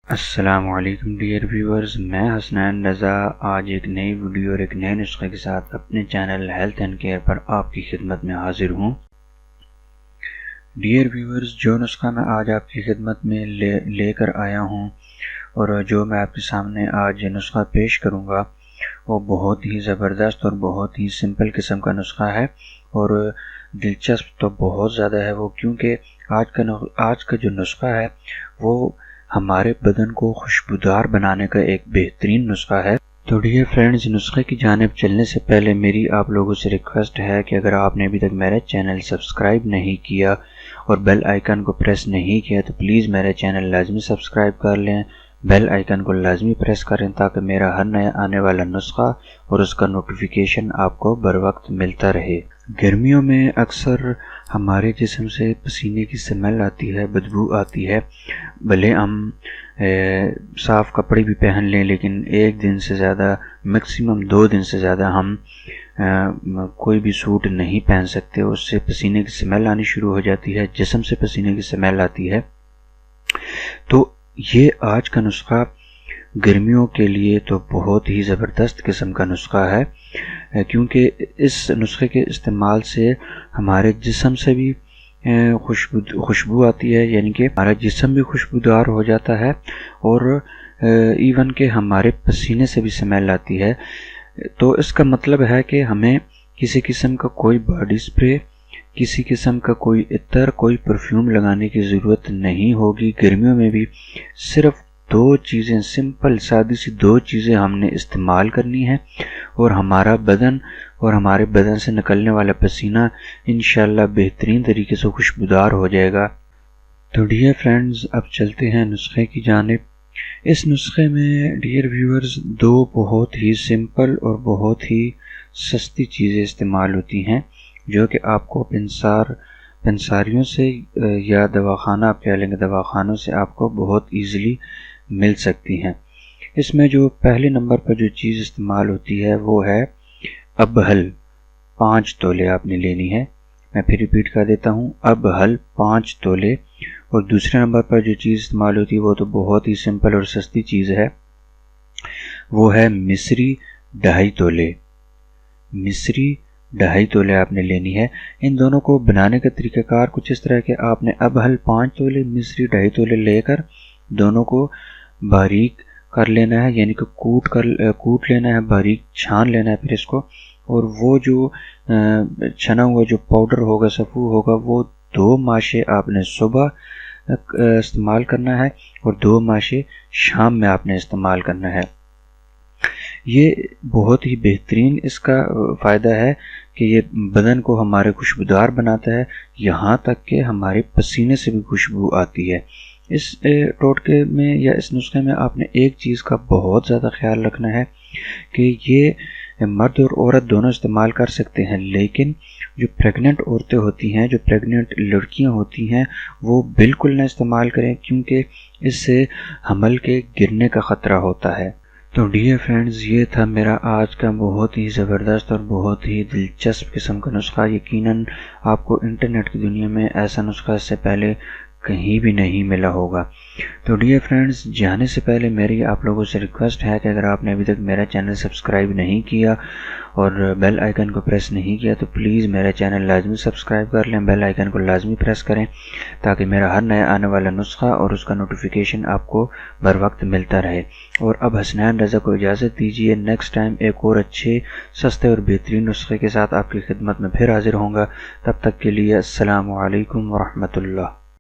السلام علیکم dear viewers, میں حسنین رضا آج ایک نئی ویڈیو اور ایک نئے نسخے کے ساتھ اپنے چینل ہیلتھ اینڈ کیئر پر آپ کی خدمت میں حاضر ہوں۔ ڈیئر ویورز، جو نسخہ میں آج آپ کی خدمت میں لے کر آیا ہوں اور جو میں آپ کے سامنے آج نسخہ پیش کروں گا وہ بہت ہی زبردست اور بہت ہی سمپل قسم کا نسخہ ہے اور دلچسپ تو بہت زیادہ ہے وہ، کیونکہ آج کا جو نسخہ ہے وہ ہمارے بدن کو خوشبودار بنانے کا ایک بہترین نسخہ ہے۔ تو ڈیئر فرینڈز، نسخے کی جانب چلنے سے پہلے میری آپ لوگوں سے ریکویسٹ ہے کہ اگر آپ نے ابھی تک میرا چینل سبسکرائب نہیں کیا اور بیل آئیکن کو پریس نہیں کیا تو پلیز میرا چینل لازمی سبسکرائب کر لیں، بیل آئیکن کو لازمی پریس کریں تاکہ میرا ہر نیا آنے والا نسخہ اور اس کا نوٹیفیکیشن آپ کو بر وقت ملتا رہے۔ گرمیوں میں اکثر ہمارے جسم سے پسینے کی سمیل آتی ہے، بدبو آتی ہے، بھلے ہم صاف کپڑے بھی پہن لیں لیکن ایک دن سے زیادہ، میکسیمم 2 دن سے زیادہ ہم کوئی بھی سوٹ نہیں پہن سکتے، اس سے پسینے کی سمیل آنی شروع ہو جاتی ہے، جسم سے پسینے کی سمیل آتی ہے۔ تو یہ آج کا نسخہ گرمیوں کے لیے تو بہت ہی زبردست قسم کا نسخہ ہے، کیونکہ اس نسخے کے استعمال سے ہمارے جسم سے بھی خوشبو آتی ہے، یعنی کہ ہمارا جسم بھی خوشبودار ہو جاتا ہے اور ایون کہ ہمارے پسینے سے بھی سمیل آتی ہے۔ تو اس کا مطلب ہے کہ ہمیں کسی قسم کا کوئی باڈی سپرے، کسی قسم کا کوئی عطر، کوئی پرفیوم لگانے کی ضرورت نہیں ہوگی۔ گرمیوں میں بھی صرف 2 چیزیں، سمپل سادی سی 2 چیزیں ہم نے استعمال کرنی ہے اور ہمارا بدن اور ہمارے بدن سے نکلنے والا پسینہ انشاءاللہ بہترین طریقے سے خوشبودار ہو جائے گا۔ تو ڈیئر فرینڈز، اب چلتے ہیں نسخے کی جانب۔ اس نسخے میں ڈیئر ویورز 2 بہت ہی سمپل اور بہت ہی سستی چیزیں استعمال ہوتی ہیں جو کہ آپ کو پنساریوں سے یا دواخانہ، آپ کہہ لیں گے دواخانوں سے آپ کو بہت ایزیلی مل سکتی ہیں۔ اس میں جو پہلے نمبر پر جو چیز استعمال ہوتی ہے وہ ہے ابہل 5 تولے آپ نے لینی ہے۔ میں پھر ریپیٹ کر دیتا ہوں، ابہل 5 تولے۔ اور دوسرے نمبر پر جو چیز استعمال ہوتی ہے وہ تو بہت ہی سمپل اور سستی چیز ہے، وہ ہے مصری 2.5 تولے۔ مصری 2.5 تولے آپ نے لینی ہے۔ ان دونوں کو بنانے کا طریقہ کار کچھ اس طرح کہ آپ نے ابہل 5 تولے، مصری 2.5 تولے لے کر دونوں کو باریک کر لینا ہے، یعنی کہ کوٹ لینا ہے، باریک چھان لینا ہے پھر اس کو، اور وہ جو چھنا ہوا جو پاؤڈر ہوگا، صفو ہوگا، وہ 2 ماشے آپ نے صبح استعمال کرنا ہے اور 2 ماشے شام میں آپ نے استعمال کرنا ہے۔ یہ بہت ہی بہترین اس کا فائدہ ہے کہ یہ بدن کو ہمارے خوشبودار بناتا ہے، یہاں تک کہ ہمارے پسینے سے بھی خوشبو آتی ہے۔ اس ٹوٹکے میں یا اس نسخے میں آپ نے ایک چیز کا بہت زیادہ خیال رکھنا ہے کہ یہ مرد اور عورت دونوں استعمال کر سکتے ہیں، لیکن جو پریگننٹ عورتیں ہوتی ہیں، جو پریگننٹ لڑکیاں ہوتی ہیں، وہ بالکل نہ استعمال کریں، کیونکہ اس سے حمل کے گرنے کا خطرہ ہوتا ہے۔ تو ڈیئر فرینڈز، یہ تھا میرا آج کا بہت ہی زبردست اور بہت ہی دلچسپ قسم کا نسخہ۔ یقیناً آپ کو انٹرنیٹ کی دنیا میں ایسا نسخہ اس سے پہلے کہیں بھی نہیں ملا ہوگا۔ تو ڈیئر فرینڈز، جانے سے پہلے میری آپ لوگوں سے ریکویسٹ ہے کہ اگر آپ نے ابھی تک میرا چینل سبسکرائب نہیں کیا اور بیل آئیکن کو پریس نہیں کیا تو پلیز میرا چینل لازمی سبسکرائب کر لیں، بیل آئیکن کو لازمی پریس کریں تاکہ میرا ہر نیا آنے والا نسخہ اور اس کا نوٹیفیکیشن آپ کو بر وقت ملتا رہے۔ اور اب حسنین رضا کو اجازت دیجیے، نیکسٹ ٹائم ایک اور اچھے، سستے اور بہترین نسخے کے ساتھ آپ کی خدمت میں پھر حاضر ہوں گا۔ تب تک کے لیے السلام علیکم ورحمۃ اللہ۔